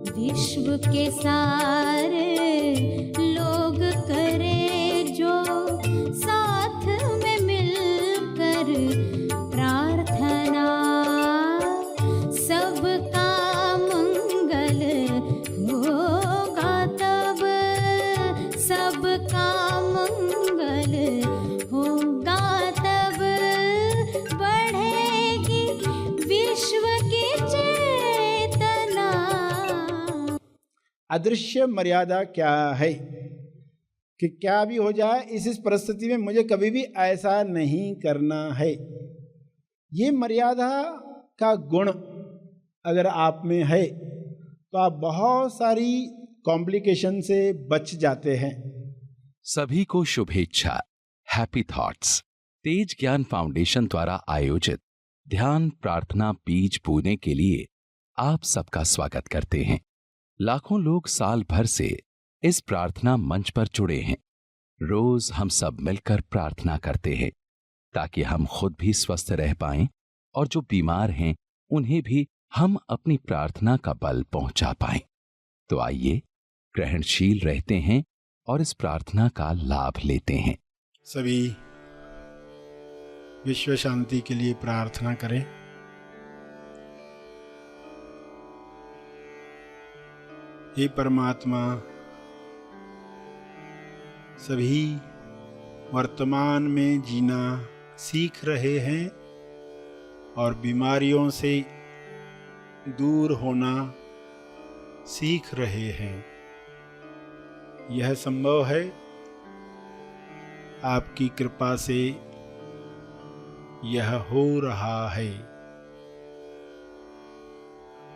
विश्व के सारे लोग करे जो साथ में मिलकर प्रार्थना, सबका मंगल होगा तब, सबका मंगल होगा तब, बढ़ेगी विश्व की चेतना। अदृश्य मर्यादा क्या है कि क्या भी हो जाए इस परिस्थिति में मुझे कभी भी ऐसा नहीं करना है। ये मर्यादा का गुण अगर आप में है तो आप बहुत सारी कॉम्प्लिकेशन से बच जाते हैं। सभी को शुभेच्छा। हैप्पी थॉट्स तेज ज्ञान फाउंडेशन द्वारा आयोजित ध्यान प्रार्थना बीज बोने के लिए आप सबका स्वागत करते हैं। लाखों लोग साल भर से इस प्रार्थना मंच पर जुड़े हैं। रोज हम सब मिलकर प्रार्थना करते हैं ताकि हम खुद भी स्वस्थ रह पाएं और जो बीमार हैं उन्हें भी हम अपनी प्रार्थना का बल पहुंचा पाएं। तो आइए ग्रहणशील रहते हैं और इस प्रार्थना का लाभ लेते हैं। सभी विश्व शांति के लिए प्रार्थना करें। हे परमात्मा, सभी वर्तमान में जीना सीख रहे हैं और बीमारियों से दूर होना सीख रहे हैं। यह संभव है आपकी कृपा से, यह हो रहा है।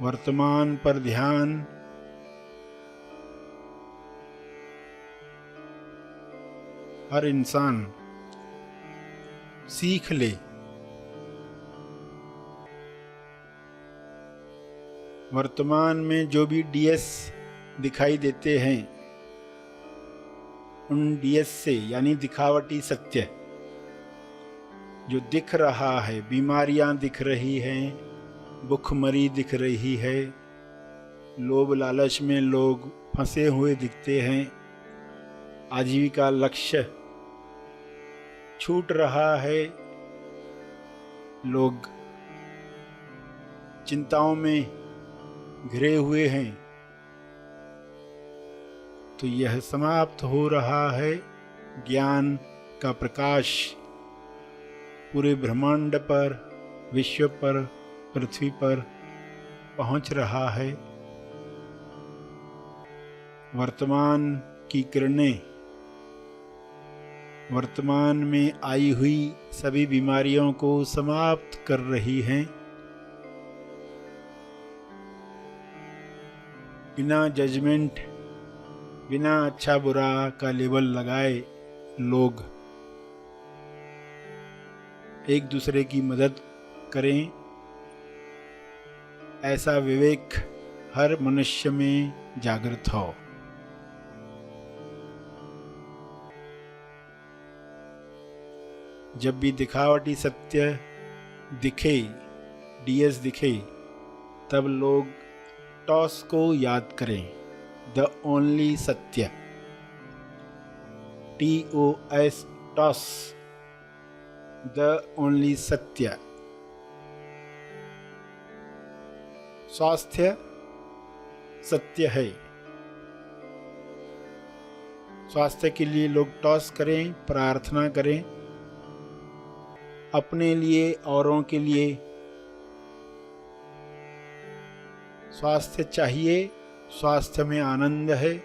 वर्तमान पर ध्यान, हर इंसान सीख ले। वर्तमान में जो भी डीएस दिखाई देते हैं, उन डीएस से यानी दिखावटी सत्य जो दिख रहा है, बीमारियां दिख रही हैं, भुखमरी दिख रही है, लोभ लालच में लोग फंसे हुए दिखते हैं, आजीविका लक्ष्य छूट रहा है, लोग चिंताओं में घिरे हुए हैं, तो यह समाप्त हो रहा है। ज्ञान का प्रकाश पूरे ब्रह्मांड पर, विश्व पर, पृथ्वी पर पहुंच रहा है। वर्तमान की किरणें वर्तमान में आई हुई सभी बीमारियों को समाप्त कर रही हैं। बिना जजमेंट, बिना अच्छा बुरा का लेबल लगाए लोग एक दूसरे की मदद करें, ऐसा विवेक हर मनुष्य में जागृत हो। जब भी दिखावटी सत्य दिखे, डीएस दिखे, तब लोग टॉस को याद करें, द ओनली सत्य, TOS, टॉस, द ओनली सत्य। स्वास्थ्य सत्य है। स्वास्थ्य के लिए लोग टॉस करें, प्रार्थना करें, अपने लिए, औरों के लिए। स्वास्थ्य चाहिए, स्वास्थ्य में आनंद है,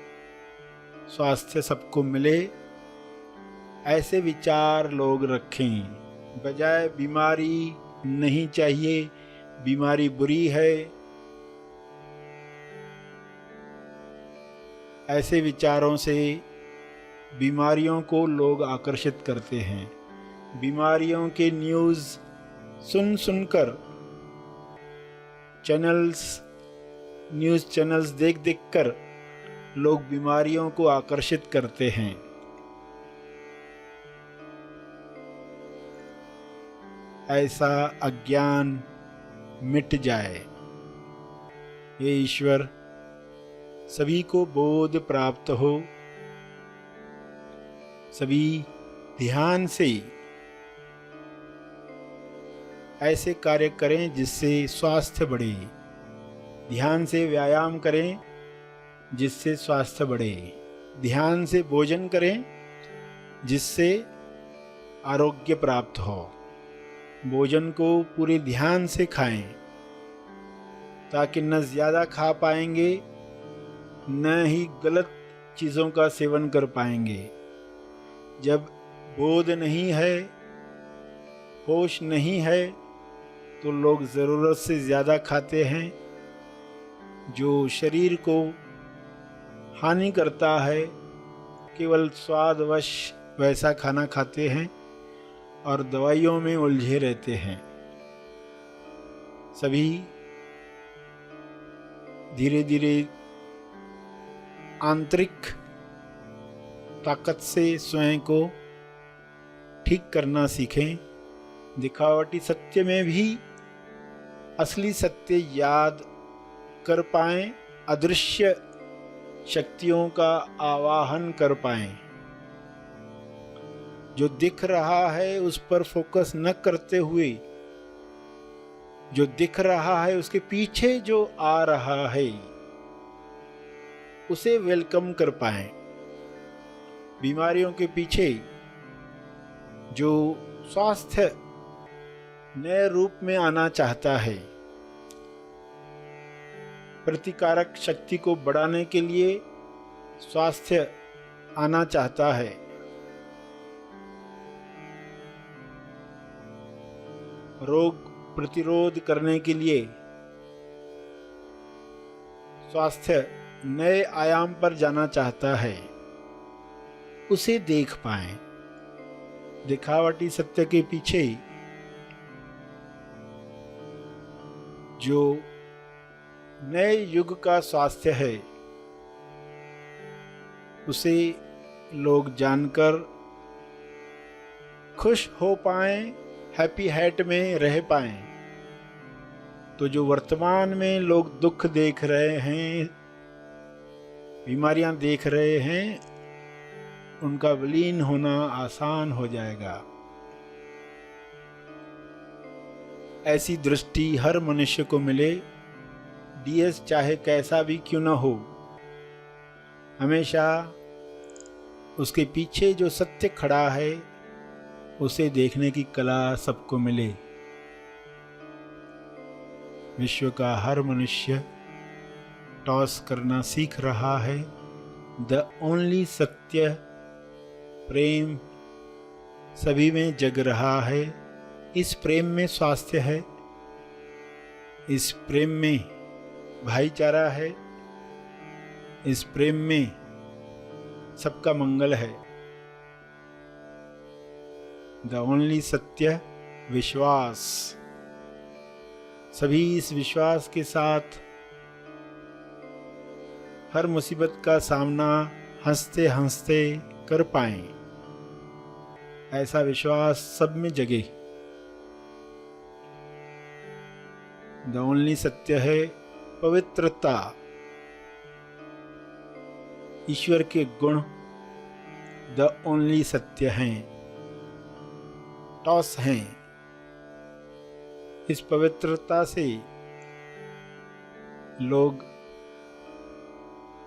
स्वास्थ्य सबको मिले, ऐसे विचार लोग रखें। बजाय बीमारी नहीं चाहिए, बीमारी बुरी है, ऐसे विचारों से बीमारियों को लोग आकर्षित करते हैं। बीमारियों के न्यूज़ सुन सुनकर, न्यूज़ चैनल्स देख देख कर लोग बीमारियों को आकर्षित करते हैं। ऐसा अज्ञान मिट जाए। हे ईश्वर, सभी को बोध प्राप्त हो, सभी ध्यान से ऐसे कार्य करें जिससे स्वास्थ्य बढ़े, ध्यान से व्यायाम करें जिससे स्वास्थ्य बढ़े, ध्यान से भोजन करें जिससे आरोग्य प्राप्त हो। भोजन को पूरे ध्यान से खाएं ताकि न ज़्यादा खा पाएंगे न ही गलत चीज़ों का सेवन कर पाएंगे। जब बोध नहीं है, होश नहीं है, तो लोग ज़रूरत से ज़्यादा खाते हैं, जो शरीर को हानि करता है। केवल स्वादवश वैसा खाना खाते हैं और दवाइयों में उलझे रहते हैं। सभी धीरे धीरे आंतरिक ताकत से स्वयं को ठीक करना सीखें। दिखावटी सत्य में भी असली सत्य याद कर पाएं, अदृश्य शक्तियों का आवाहन कर पाएं। जो दिख रहा है उस पर फोकस न करते हुए, जो दिख रहा है उसके पीछे जो आ रहा है उसे वेलकम कर पाएं। बीमारियों के पीछे जो स्वास्थ्य नए रूप में आना चाहता है, प्रतिकारक शक्ति को बढ़ाने के लिए स्वास्थ्य आना चाहता है, रोग प्रतिरोध करने के लिए स्वास्थ्य नए आयाम पर जाना चाहता है, उसे देख पाएं। दिखावटी सत्य के पीछे जो नए युग का स्वास्थ्य है उसे लोग जानकर खुश हो पाएं, हैप्पी हैट में रह पाएं। तो जो वर्तमान में लोग दुख देख रहे हैं, बीमारियां देख रहे हैं, उनका विलीन होना आसान हो जाएगा। ऐसी दृष्टि हर मनुष्य को मिले, डीएस चाहे कैसा भी क्यों न हो, हमेशा उसके पीछे जो सत्य खड़ा है उसे देखने की कला सबको मिले। विश्व का हर मनुष्य टॉस करना सीख रहा है। द ओनली सत्य प्रेम सभी में जग रहा है। इस प्रेम में स्वास्थ्य है, इस प्रेम में भाईचारा है, इस प्रेम में सबका मंगल है। द ओनली सत्य विश्वास। सभी इस विश्वास के साथ हर मुसीबत का सामना हंसते हंसते कर पाएं, ऐसा विश्वास सब में जगे। द ओनली सत्य है पवित्रता। ईश्वर के गुण द ओनली सत्य हैं, टॉस हैं। इस पवित्रता से लोग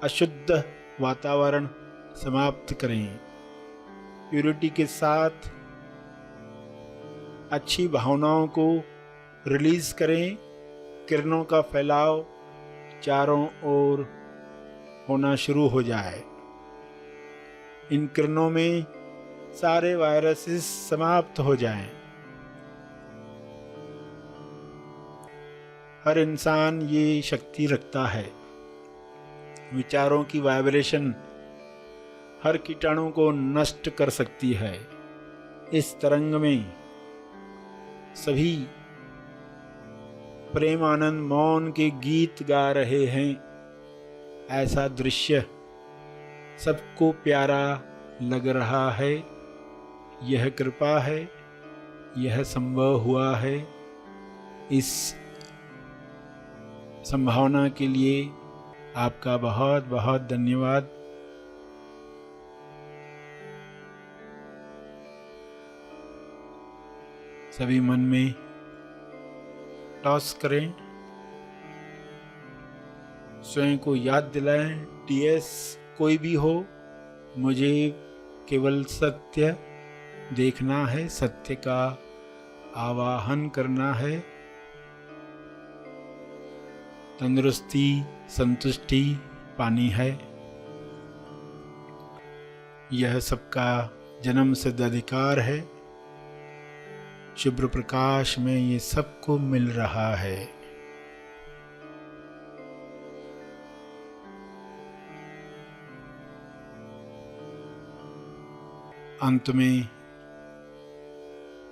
अशुद्ध वातावरण समाप्त करें, प्यूरिटी के साथ अच्छी भावनाओं को रिलीज करें। किरणों का फैलाव चारों ओर होना शुरू हो जाए। इन किरणों में सारे वायरसेस समाप्त हो जाएं। हर इंसान ये शक्ति रखता है। विचारों की वाइब्रेशन हर कीटाणु को नष्ट कर सकती है। इस तरंग में सभी प्रेम आनंद मौन के गीत गा रहे हैं। ऐसा दृश्य सबको प्यारा लग रहा है। यह कृपा है, यह संभव हुआ है। इस संभावना के लिए आपका बहुत बहुत धन्यवाद। सभी मन में टॉस करें, स्वयं को याद दिलाएं, टीएस कोई भी हो, मुझे केवल सत्य देखना है, सत्य का आवाहन करना है। तंदुरुस्ती संतुष्टि पानी है, यह सबका जन्म सिद्ध अधिकार है। शुभ्र प्रकाश में ये सबको मिल रहा है। अंत में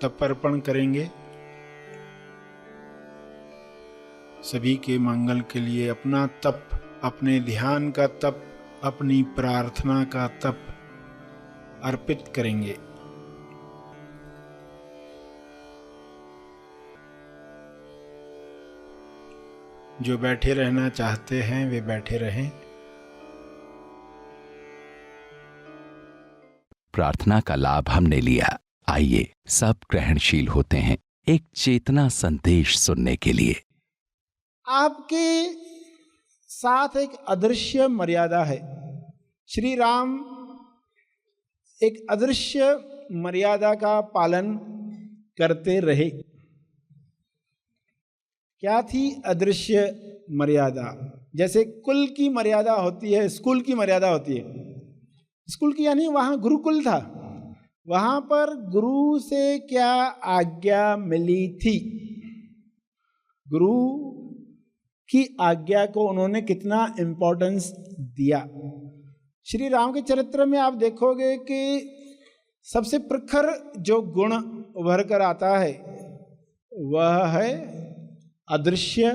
तप अर्पण करेंगे। सभी के मंगल के लिए अपना तप, अपने ध्यान का तप, अपनी प्रार्थना का तप अर्पित करेंगे। जो बैठे रहना चाहते हैं वे बैठे रहें। प्रार्थना का लाभ हमने लिया। आइए सब ग्रहणशील होते हैं एक चेतना संदेश सुनने के लिए। आपके साथ एक अदृश्य मर्यादा है। श्री राम एक अदृश्य मर्यादा का पालन करते रहे। क्या थी अदृश्य मर्यादा? जैसे कुल की मर्यादा होती है, स्कूल की मर्यादा होती है। स्कूल की यानी वहां गुरुकुल था, वहां पर गुरु से क्या आज्ञा मिली थी, गुरु की आज्ञा को उन्होंने कितना इंपॉर्टेंस दिया। श्री राम के चरित्र में आप देखोगे कि सबसे प्रखर जो गुण उभर कर आता है वह है अदृश्य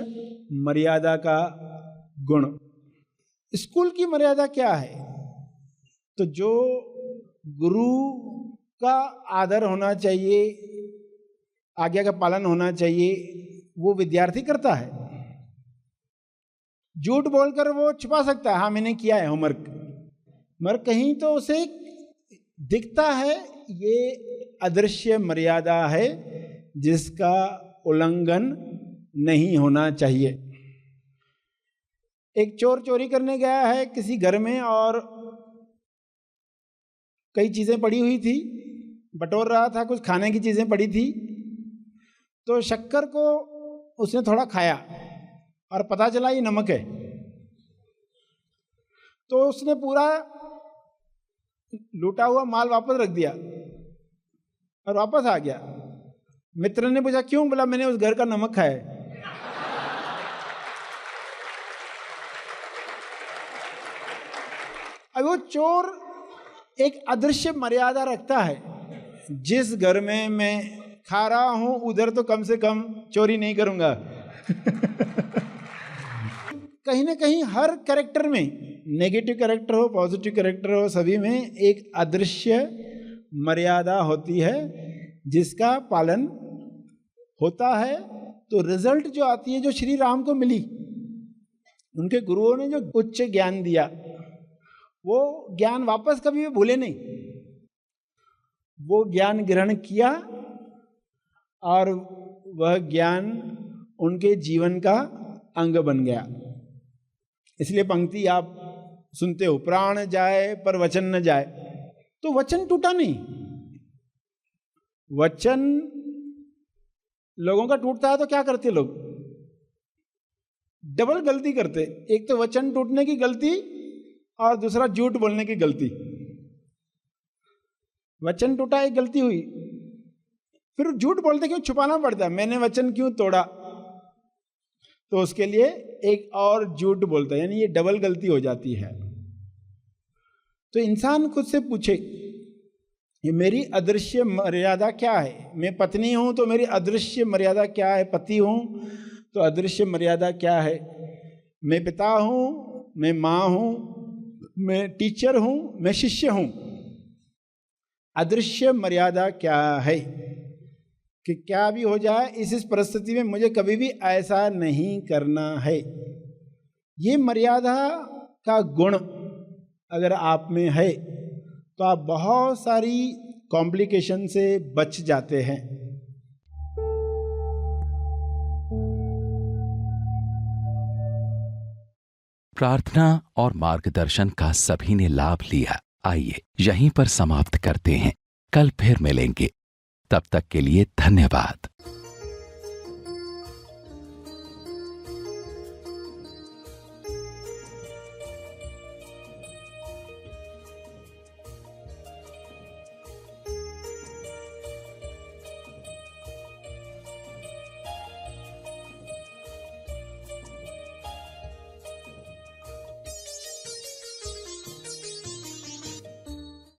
मर्यादा का गुण। स्कूल की मर्यादा क्या है? तो जो गुरु का आदर होना चाहिए, आज्ञा का पालन होना चाहिए, वो विद्यार्थी करता है। झूठ बोलकर वो छुपा सकता है, हाँ मैंने किया है होमवर्क, मगर कहीं तो उसे दिखता है ये अदृश्य मर्यादा है जिसका उल्लंघन नहीं होना चाहिए। एक चोर चोरी करने गया है किसी घर में और कई चीजें पड़ी हुई थी, बटोर रहा था, कुछ खाने की चीजें पड़ी थी, तो शक्कर को उसने थोड़ा खाया और पता चला ये नमक है। तो उसने पूरा लूटा हुआ माल वापस रख दिया और वापस आ गया। मित्र ने पूछा क्यों? बोला मैंने उस घर का नमक खाया है। अब वो चोर एक अदृश्य मर्यादा रखता है, जिस घर में मैं खा रहा हूं उधर तो कम से कम चोरी नहीं करूंगा। कहीं ना कहीं हर कैरेक्टर में, नेगेटिव कैरेक्टर हो पॉजिटिव कैरेक्टर हो, सभी में एक अदृश्य मर्यादा होती है जिसका पालन होता है। तो रिजल्ट जो आती है, जो श्री राम को मिली, उनके गुरुओं ने जो उच्च ज्ञान दिया, वो ज्ञान वापस कभी भी भूले नहीं। वो ज्ञान ग्रहण किया और वह ज्ञान उनके जीवन का अंग बन गया। इसलिए पंक्ति आप सुनते हो, प्राण जाए पर वचन न जाए। तो वचन टूटा नहीं। वचन लोगों का टूटता है तो क्या करते लोग? डबल गलती करते। एक तो वचन टूटने की गलती और दूसरा झूठ बोलने की गलती। वचन टूटा, एक गलती हुई, फिर झूठ बोलते क्यों? छुपाना पड़ता है, मैंने वचन क्यों तोड़ा, तो उसके लिए एक और झूठ बोलता है, यानी ये डबल गलती हो जाती है। तो इंसान खुद से पूछे ये मेरी अदृश्य मर्यादा क्या है? मैं पत्नी हूं तो मेरी अदृश्य मर्यादा क्या है? पति हूं तो अदृश्य मर्यादा क्या है? मैं पिता हूं, मैं मां हूं, मैं टीचर हूं, मैं शिष्य हूं। अदृश्य मर्यादा क्या है कि क्या भी हो जाए इस परिस्थिति में मुझे कभी भी ऐसा नहीं करना है। ये मर्यादा का गुण अगर आप में है तो आप बहुत सारी कॉम्प्लिकेशन से बच जाते हैं। प्रार्थना और मार्गदर्शन का सभी ने लाभ लिया। आइए यहीं पर समाप्त करते हैं, कल फिर मिलेंगे। तब तक के लिए धन्यवाद।